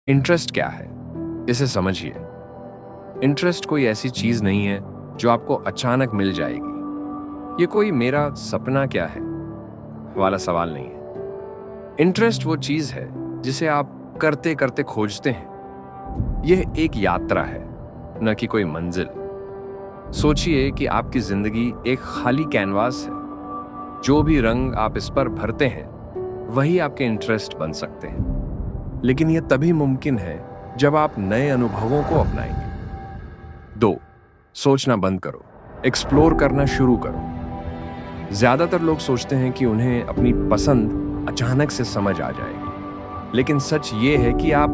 Interest क्या है, इसे समझिए। इंटरेस्ट कोई ऐसी चीज नहीं है जो आपको अचानक मिल जाएगी। ये कोई मेरा सपना क्या है वाला सवाल नहीं है। इंटरेस्ट वो चीज है जिसे आप करते करते खोजते हैं। यह एक यात्रा है, न कि कोई मंजिल। सोचिए कि आपकी जिंदगी एक खाली कैनवास है। जो भी रंग आप इस पर भरते हैं वही आपके इंटरेस्ट बन सकते हैं। लेकिन यह तभी मुमकिन है जब आप नए अनुभवों को अपनाएंगे। 2. सोचना बंद करो, एक्सप्लोर करना शुरू करो। ज्यादातर लोग सोचते हैं कि उन्हें अपनी पसंद अचानक से समझ आ जाएगी, लेकिन सच ये है कि आप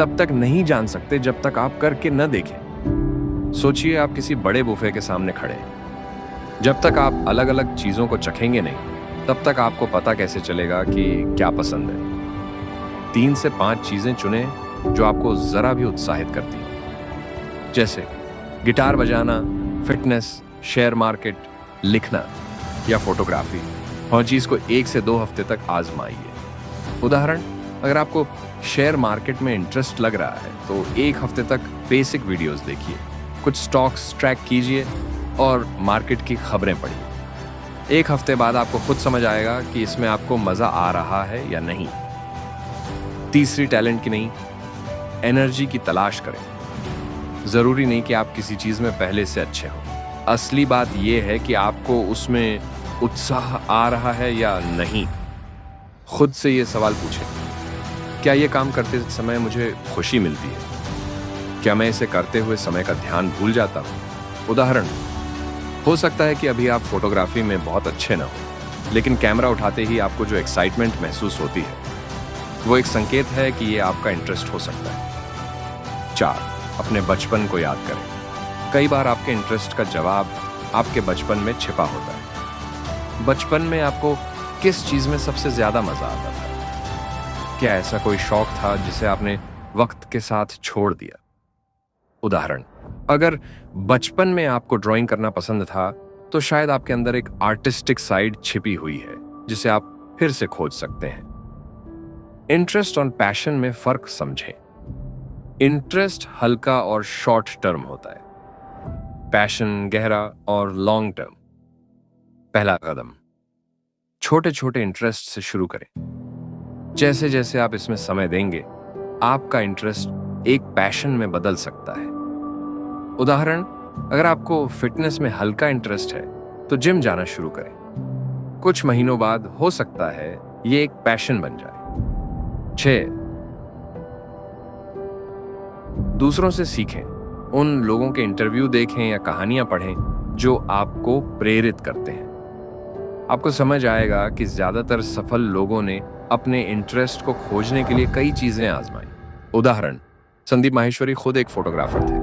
तब तक नहीं जान सकते जब तक आप करके न देखें। सोचिए, आप किसी बड़े बुफे के सामने खड़े हैं। जब तक आप अलग अलग चीजों को चखेंगे नहीं, तब तक आपको पता कैसे चलेगा कि क्या पसंद है। 3 से 5 चीजें चुने जो आपको जरा भी उत्साहित करती हैं, जैसे गिटार बजाना, फिटनेस, शेयर मार्केट, लिखना या फोटोग्राफी। हर चीज को 1 से 2 हफ्ते तक आजमाइए। उदाहरण, अगर आपको शेयर मार्केट में इंटरेस्ट लग रहा है तो 1 हफ्ते तक बेसिक वीडियोस देखिए, कुछ स्टॉक्स ट्रैक कीजिए और मार्केट की खबरें पढ़िए। 1 हफ्ते बाद आपको खुद समझ आएगा कि इसमें आपको मजा आ रहा है या नहीं। तीसरी, टैलेंट की नहीं, एनर्जी की तलाश करें। जरूरी नहीं कि आप किसी चीज में पहले से अच्छे हो। असली बात यह है कि आपको उसमें उत्साह आ रहा है या नहीं। खुद से यह सवाल पूछें, क्या यह काम करते समय मुझे खुशी मिलती है? क्या मैं इसे करते हुए समय का ध्यान भूल जाता हूं? उदाहरण, हो सकता है कि अभी आप फोटोग्राफी में बहुत अच्छे न हो, लेकिन कैमरा उठाते ही आपको जो एक्साइटमेंट महसूस होती है वो एक संकेत है कि ये आपका इंटरेस्ट हो सकता है। 4. अपने बचपन को याद करें। कई बार आपके इंटरेस्ट का जवाब आपके बचपन में छिपा होता है। बचपन में आपको किस चीज में सबसे ज्यादा मजा आता था? क्या ऐसा कोई शौक था जिसे आपने वक्त के साथ छोड़ दिया? उदाहरण, अगर बचपन में आपको ड्राइंग करना पसंद था तो शायद आपके अंदर एक आर्टिस्टिक साइड छिपी हुई है जिसे आप फिर से खोज सकते हैं। इंटरेस्ट और पैशन में फर्क समझें। इंटरेस्ट हल्का और शॉर्ट टर्म होता है, पैशन गहरा और लॉन्ग टर्म। पहला कदम, छोटे छोटे इंटरेस्ट से शुरू करें। जैसे जैसे आप इसमें समय देंगे, आपका इंटरेस्ट एक पैशन में बदल सकता है। उदाहरण, अगर आपको फिटनेस में हल्का इंटरेस्ट है तो जिम जाना शुरू करें। कुछ महीनों बाद हो सकता है ये एक पैशन बन जाए। 6. दूसरों से सीखें। उन लोगों के इंटरव्यू देखें या कहानियां पढ़ें जो आपको प्रेरित करते हैं। आपको समझ आएगा कि ज्यादातर सफल लोगों ने अपने इंटरेस्ट को खोजने के लिए कई चीजें आजमाई। उदाहरण, संदीप माहेश्वरी खुद एक फोटोग्राफर थे।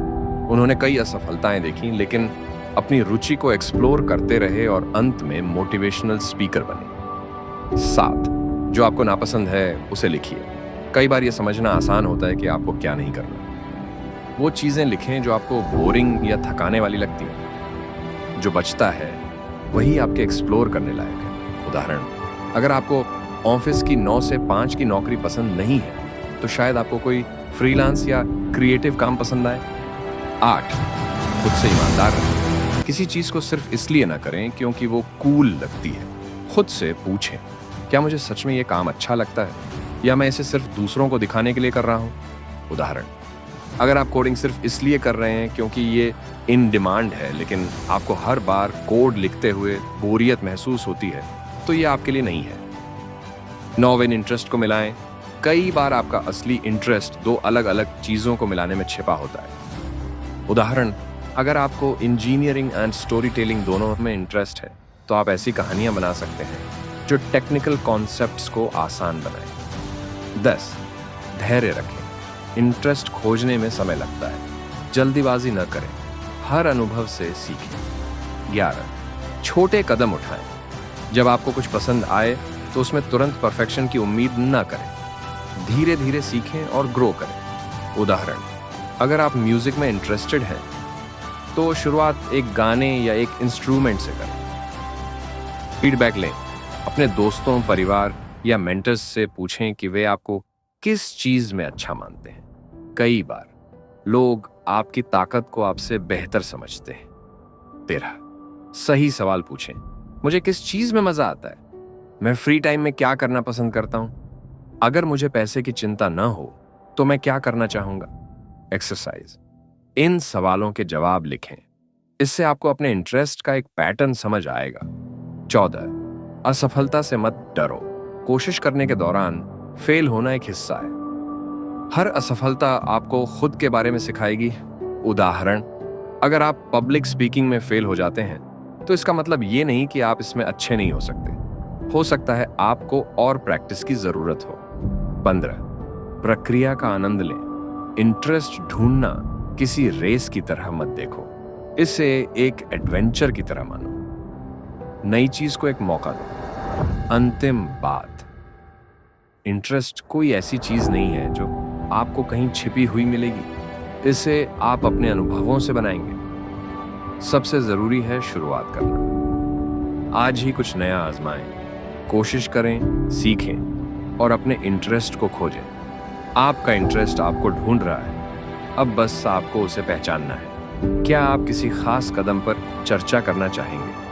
उन्होंने कई असफलताएं देखी, लेकिन अपनी रुचि को एक्सप्लोर करते रहे और अंत में मोटिवेशनल स्पीकर बने। 7. जो आपको नापसंद है उसे लिखिए। कई बार यह समझना आसान होता है कि आपको क्या नहीं करना। वो चीजें लिखें जो आपको बोरिंग या थकाने वाली लगती हैं। जो बचता है वही आपके एक्सप्लोर करने लायक है। उदाहरण, अगर आपको ऑफिस की 9 से 5 की नौकरी पसंद नहीं है तो शायद आपको कोई फ्रीलांस या क्रिएटिव काम पसंद आए। 8. खुद से ईमानदार रहें। किसी चीज को सिर्फ इसलिए ना करें क्योंकि वो कूल लगती है। खुद से पूछें, क्या मुझे सच में ये काम अच्छा लगता है या मैं इसे सिर्फ दूसरों को दिखाने के लिए कर रहा हूं? उदाहरण, अगर आप कोडिंग सिर्फ इसलिए कर रहे हैं क्योंकि ये इन डिमांड है, लेकिन आपको हर बार कोड लिखते हुए बोरियत महसूस होती है, तो ये आपके लिए नहीं है। 9. इन इंटरेस्ट को मिलाएं। कई बार आपका असली इंटरेस्ट 2 अलग अलग चीजों को मिलाने में छिपा होता है। उदाहरण, अगर आपको इंजीनियरिंग एंड स्टोरी टेलिंग दोनों में इंटरेस्ट है तो आप ऐसी कहानियां बना सकते हैं जो टेक्निकल कॉन्सेप्ट्स को आसान बनाए। 10. धैर्य रखें। इंटरेस्ट खोजने में समय लगता है, जल्दीबाजी न करें, हर अनुभव से सीखें। 11. छोटे कदम उठाएं। जब आपको कुछ पसंद आए तो उसमें तुरंत परफेक्शन की उम्मीद न करें। धीरे धीरे सीखें और ग्रो करें। उदाहरण, अगर आप म्यूजिक में इंटरेस्टेड हैं तो शुरुआत एक गाने या एक इंस्ट्रूमेंट से करें। फीडबैक लें। अपने दोस्तों, परिवार या मेंटर्स से पूछें कि वे आपको किस चीज में अच्छा मानते हैं? कई बार लोग आपकी ताकत को आपसे बेहतर समझते हैं। 13, सही सवाल पूछें। मुझे किस चीज में मजा आता है? मैं फ्री टाइम में क्या करना पसंद करता हूं? अगर मुझे पैसे की चिंता न हो तो मैं क्या करना चाहूंगा? एक्सरसाइज। इन सवालों के जवाब लिखें। इससे आपको अपने इंटरेस्ट का एक पैटर्न समझ आएगा। 14, असफलता से मत डरो। कोशिश करने के दौरान फेल होना एक हिस्सा है। हर असफलता आपको खुद के बारे में सिखाएगी। उदाहरण, अगर आप पब्लिक स्पीकिंग में फेल हो जाते हैं तो इसका मतलब ये नहीं कि आप इसमें अच्छे नहीं हो सकते। हो सकता है आपको और प्रैक्टिस की जरूरत हो। 15, प्रक्रिया का आनंद लें। इंटरेस्ट ढूंढना किसी रेस की तरह मत देखो, इसे एक एडवेंचर की तरह मानो। नई चीज को एक मौका दो। अंतिम बात, इंटरेस्ट कोई ऐसी चीज नहीं है जो आपको कहीं छिपी हुई मिलेगी। इसे आप अपने अनुभवों से बनाएंगे। सबसे जरूरी है शुरुआत करना। आज ही कुछ नया आजमाएं, कोशिश करें, सीखें और अपने इंटरेस्ट को खोजें। आपका इंटरेस्ट आपको ढूंढ रहा है, अब बस आपको उसे पहचानना है। क्या आप किसी खास कदम पर चर्चा करना चाहेंगे?